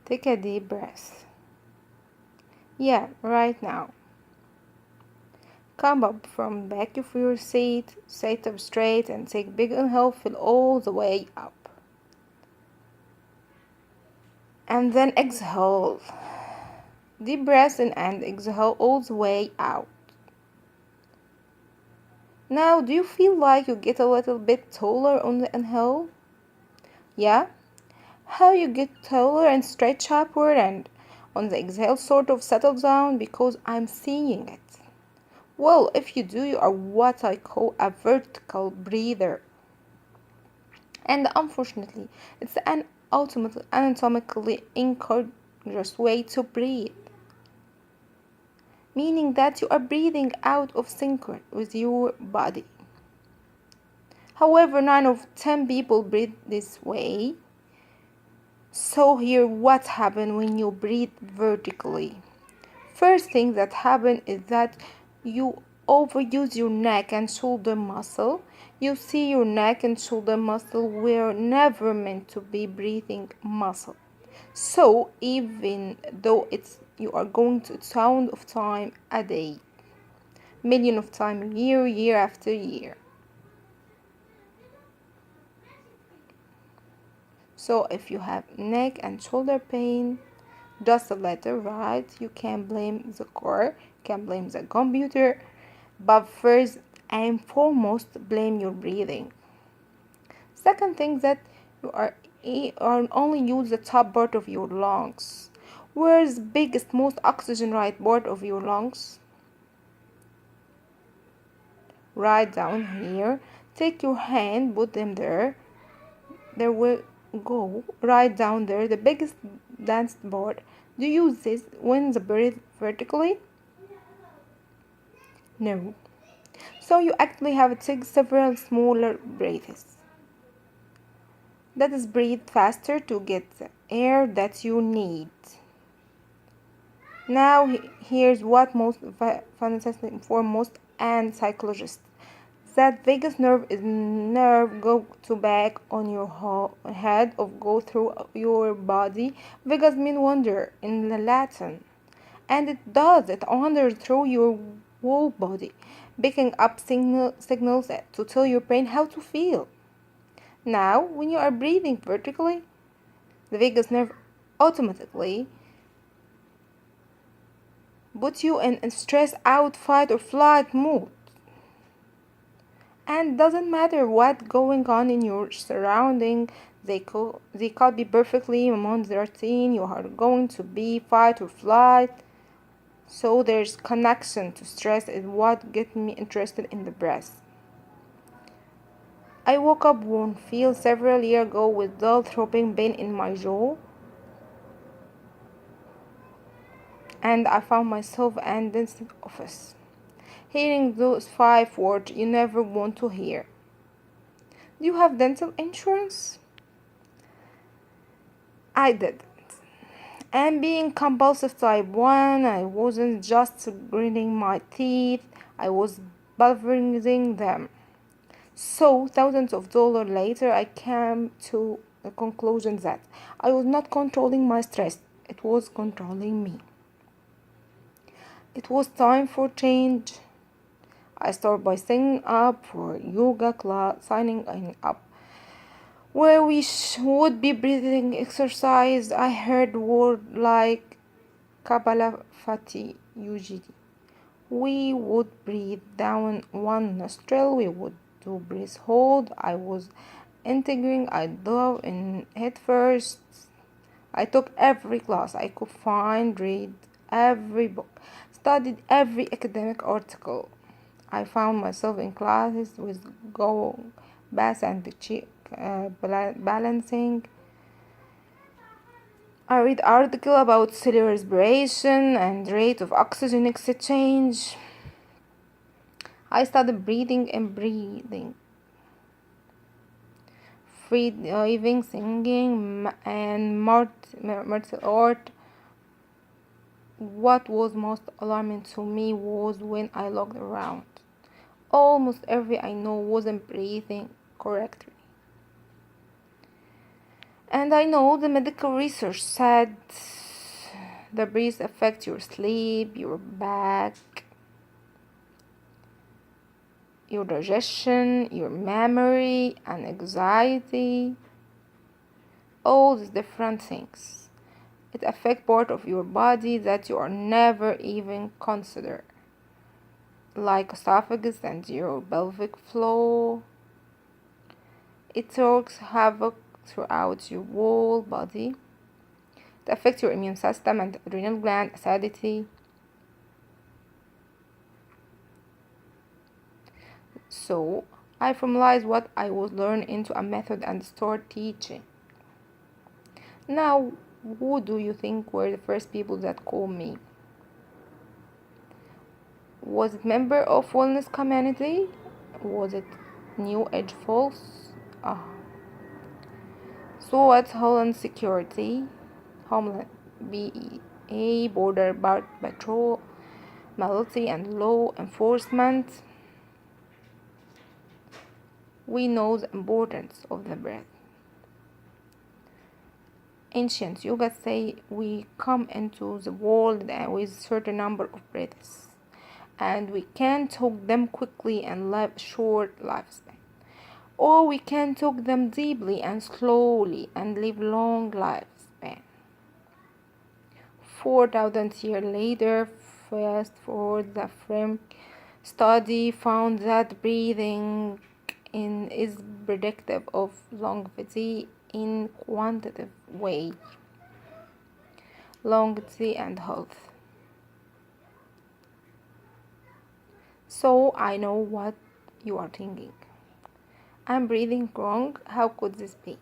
Take a deep breath. Yeah, right now. Come up from back of your seat, sit up straight and take big inhale, fill all the way up. And then exhale. Deep breath in and exhale all the way out. Now, do you feel like you get a little bit taller on the inhale? Yeah? How you get taller and stretch upward and on the exhale sort of settle down because I'm seeing it. Well, if you do, you are what I call a vertical breather. And unfortunately, it's an ultimately anatomically incorrect way to breathe, meaning that you are breathing out of sync with your body. However, 9 of 10 people breathe this way. So here what happens when you breathe vertically. First thing that happens is that you overuse your neck and shoulder muscle. You see your neck and shoulder muscle were never meant to be breathing muscle. So even though you are going to sound of time a day, million of time a year after year. So if you have neck and shoulder pain, just a letter, right? You can blame the core, you can blame the computer, but first and foremost, blame your breathing. Second thing that you are only use the top part of your lungs. Where's the biggest, most oxygen right part of your lungs? Right down here. Take your hand, put them there. There will go right down there, the biggest dance board. Do you use this when the breathe vertically? No. So you actually have to take several smaller breaths. That is breathe faster to get the air that you need. Now here's what most fantastic for most and psychologists. That vagus nerve is nerve go to back on your head of go through your body. Vagus mean wonder in the Latin. And it does, it wanders through your whole body, picking up signals to tell your brain how to feel. Now, when you are breathing vertically, the vagus nerve automatically puts you in stress out, fight or flight mode. And doesn't matter what going on in your surrounding, they could be perfectly among the routine. You are going to be fight or flight. So there's connection to stress is what gets me interested in the breath. I woke up one feel several years ago with dull throbbing pain in my jaw. And I found myself in the dentist office, hearing those 5 words you never want to hear. Do you have dental insurance? I didn't. And being compulsive type 1, I wasn't just grinding my teeth, I was pulverizing them. So, thousands of dollars later, I came to the conclusion that I was not controlling my stress, it was controlling me. It was time for change. I started by signing up for yoga class, signing up where we would be breathing exercise. I heard word like Kapalafati Yujidi. We would breathe down one nostril, we would do breath hold. I was integrating, I dove in head first. I took every class I could find, read every book, studied every academic article. I found myself in classes with go, bass and balancing. I read article about cellular respiration and rate of oxygen exchange. I started breathing and breathing, free diving, singing, and martial art. What was most alarming to me was when I looked around. Almost every I know wasn't breathing correctly. And I know the medical research said the breeze affects your sleep, your back, your digestion, your memory, and anxiety. All these different things. It affects part of your body that you are never even consider, like esophagus and your pelvic floor. It works havoc throughout your whole body. It affects your immune system and adrenal gland, acidity. So I formalized what I was learning into a method and started teaching. Now, who do you think were the first people that called me? Was it member of wellness community? Was it new age folks? Ah. So what's Homeland Security? Homeland BEA, Border Patrol, military and law enforcement. We know the importance of the breath. Ancient yoga say we come into the world with a certain number of breaths, and we can talk them quickly and live short lifespan, or we can talk them deeply and slowly and live long lifespan. 4,000 years later, fast forward, the frame study found that breathing in is predictive of longevity in quantitative way, longevity and health. So I know what you are thinking. I'm breathing wrong. How could this be?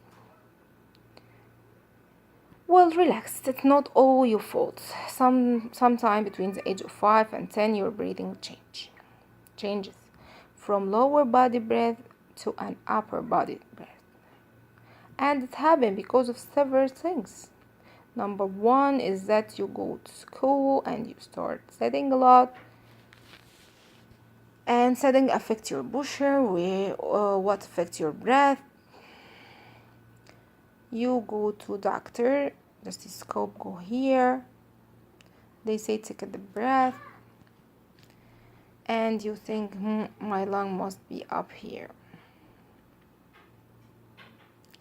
Well, relax. It's not all your fault. Sometime between the age of 5 and 10, your breathing changes from lower body breath to an upper body breath, and it happens because of several things. Number one is that you go to school and you start sitting a lot, and sitting affects your posture, what affects your breath. You go to doctor, the stethoscope go here, they say take a deep breath, and you think, my lung must be up here.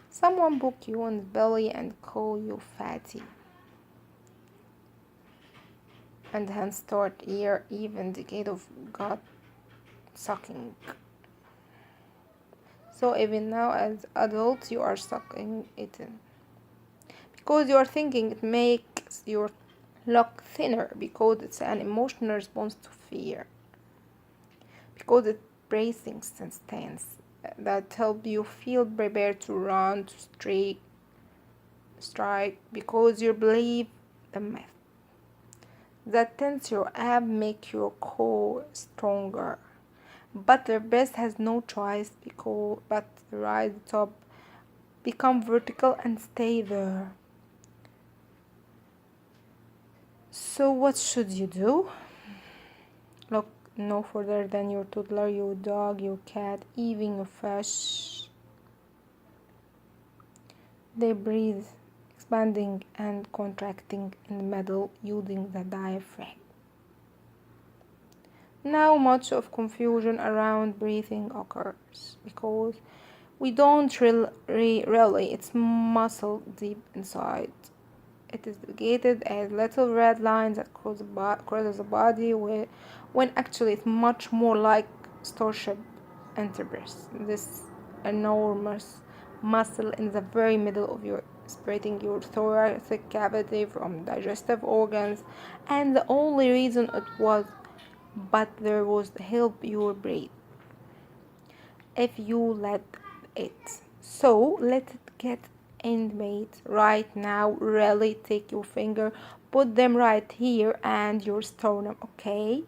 Someone book you on the belly and call you fatty, and hence start here even decade of gut sucking. So even now as adults you are sucking it in, because you are thinking it makes your look thinner, because it's an emotional response to fear, because it's bracing stance that help you feel prepared to run, to strike, because you believe the myth that tense your ab make your core stronger. But the breast has no choice, because but the right top become vertical and stay there. So what should you do? Look no further than your toddler, your dog, your cat, even your fish. They breathe, expanding and contracting in the middle using the diaphragm. Now much of confusion around breathing occurs because we don't really, it's muscle deep inside. It is located as little red lines that crosses the body, when actually it's much more like starship interbreast. This enormous muscle in the very middle of your separating your thoracic cavity from digestive organs, and the only reason it was but there was help your breathe if you let it. So let it get intimate right now. Really take your finger, put them right here and your sternum, okay?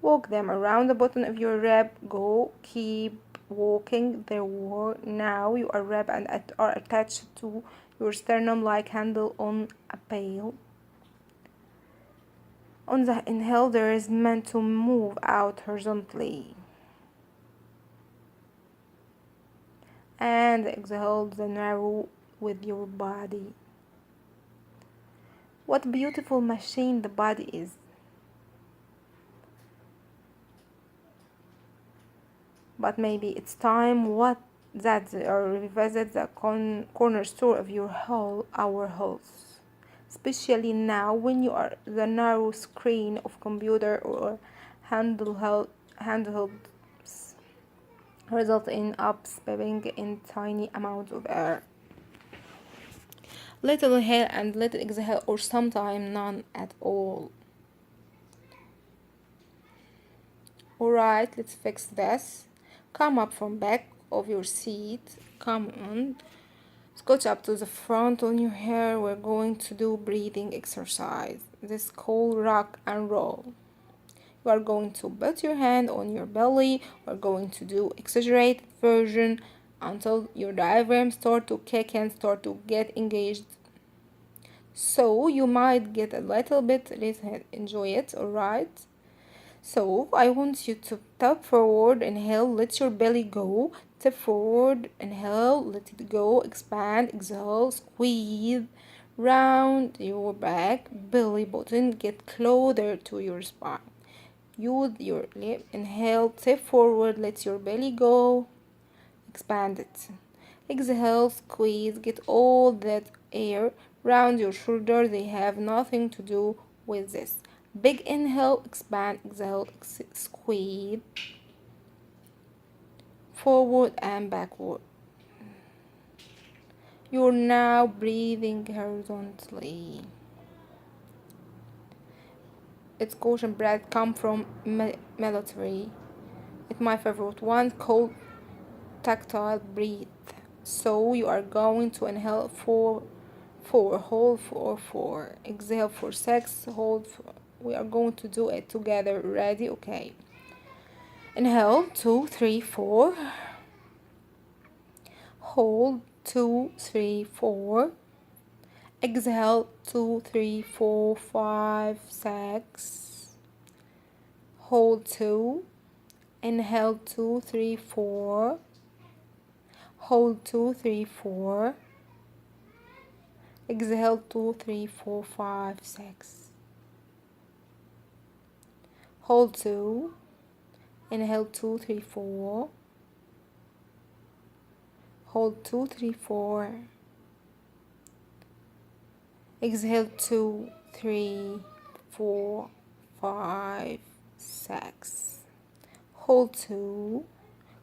Walk them around the bottom of your rib. Go, keep walking. There were now your rib and are attached to your sternum like handle on a pail. On the inhale, there is meant to move out horizontally. And exhale, the narrow with your body. What a beautiful machine the body is. But maybe it's time revisit the cornerstone of our health, especially now when you are the narrow screen of computer or handheld result in apps beeping in tiny amounts of air. Little inhale and little exhale, or sometimes none at all. Alright, let's fix this. Come up from back of your seat. Come on. Scooch up to the front on your hair. We're going to do breathing exercise. This is called rock and roll. You are going to put your hand on your belly. We're going to do exaggerated version until your diaphragm start to kick and start to get engaged. So you might get a little bit, let's enjoy it, alright? So I want you to tap forward, inhale, let your belly go. Tap forward, inhale, let it go, expand, exhale, squeeze, round your back, belly button, get closer to your spine. Use your lip, inhale, tap forward, let your belly go, expand it. Exhale, squeeze, get all that air round your shoulder. They have nothing to do with this. Big inhale, expand, exhale, squeeze, forward and backward. You're now breathing horizontally. It's caution breath come from military. It's my favorite one called tactile breath. So you are going to inhale for 4, hold for 4, exhale for 6, hold for, we are going to do it together. Ready? Okay. Inhale 2, 3, 4, hold 2, 3, 4, exhale 2, 3, 4, 5, 6, hold 2, inhale 2, 3, 4, hold 2, 3, 4, exhale 2, 3, 4, 5, 6, hold 2, inhale 2, 3, 4, hold 2, 3, 4, exhale 2, 3, 4, 5, 6, hold 2,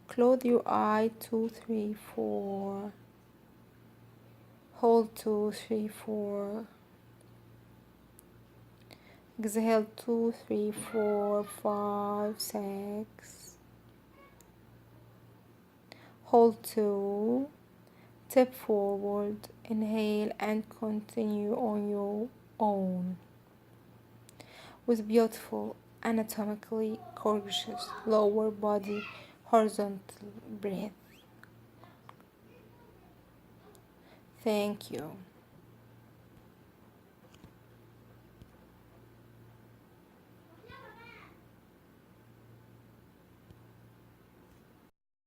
close your eye 2, 3, 4, hold 2, 3, 4, exhale 2, 3, 4, 5, 6, hold 2, tip forward, inhale and continue on your own with beautiful anatomically gorgeous lower body horizontal breath. Thank you.